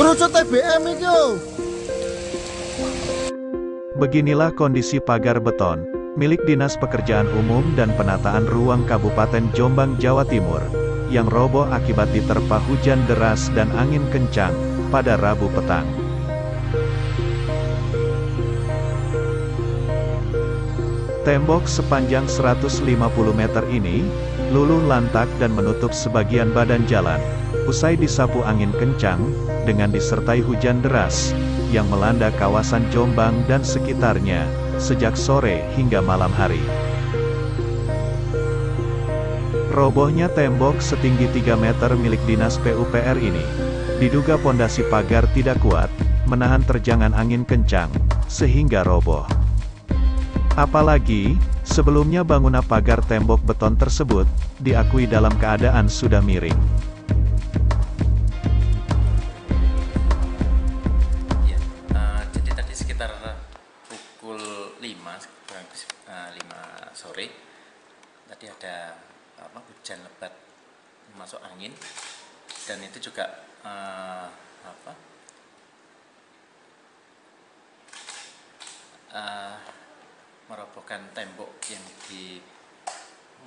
Ngerusut TBM itu. Beginilah kondisi pagar beton, milik Dinas Pekerjaan Umum dan Penataan Ruang Kabupaten Jombang, Jawa Timur, yang roboh akibat diterpa hujan deras dan angin kencang, pada Rabu petang. Tembok sepanjang 150 meter ini, luluh lantak dan menutup sebagian badan jalan, usai disapu angin kencang, dengan disertai hujan deras, yang melanda kawasan Jombang dan sekitarnya, sejak sore hingga malam hari. Robohnya tembok setinggi 3 meter milik Dinas PUPR ini, diduga pondasi pagar tidak kuat, menahan terjangan angin kencang, sehingga roboh. Apalagi, sebelumnya bangunan pagar tembok beton tersebut, diakui dalam keadaan sudah miring. Kurang 5 sore tadi ada hujan lebat masuk angin, dan itu juga merobohkan tembok yang di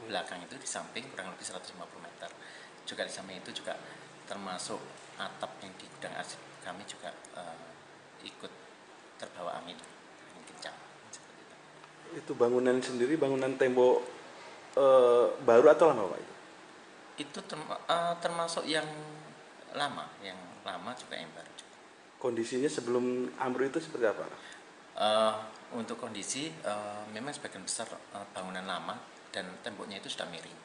belakang itu, di samping kurang lebih 150 meter. Juga di samping itu juga termasuk atap yang di gudang arsip kami juga ikut terbawa angin kencang. Itu bangunan sendiri, bangunan tembok baru atau lama, Pak? Itu termasuk yang lama juga yang baru juga. Kondisinya sebelum ambruk itu seperti apa? Untuk kondisi memang sebagian besar bangunan lama dan temboknya itu sudah miring.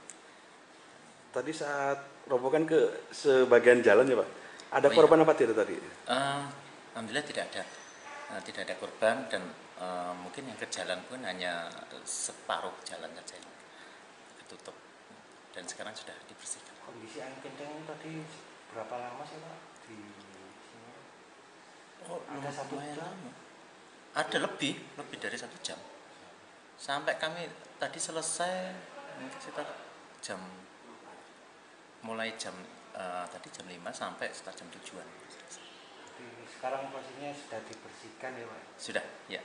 Tadi saat robohkan ke sebagian jalan ya, Pak, ada korban apa tidak tadi? Alhamdulillah tidak ada korban, dan mungkin yang ke jalan pun hanya separuh jalan saja yang ketutup, dan sekarang sudah dibersihkan. Kondisi angin kencang tadi berapa lama sih, Pak, di sini? Ada 1 jam? Ada lebih dari 1 jam. Sampai kami tadi selesai mungkin sekitar mulai jam 5 sampai sekitar jam 7-an. Sekarang posisinya sudah dibersihkan ya, Pak? Sudah, ya.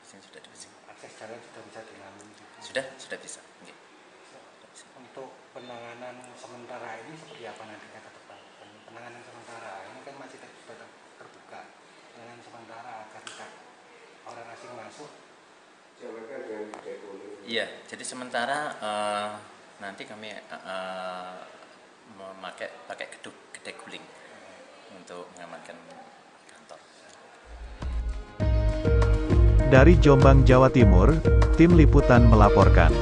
Sudah dibersihkan. Akses jalan sudah bisa dilalui juga? Sudah bisa. Okay. Untuk penanganan sementara ini seperti apa nanti kata depan? Penanganan sementara ini kan masih terbuka. Penanganan sementara agar tidak orang asing masuk. Iya, jadi sementara nanti kami pakai gedek guling untuk mengamankan kantor. Dari Jombang, Jawa Timur, tim liputan melaporkan.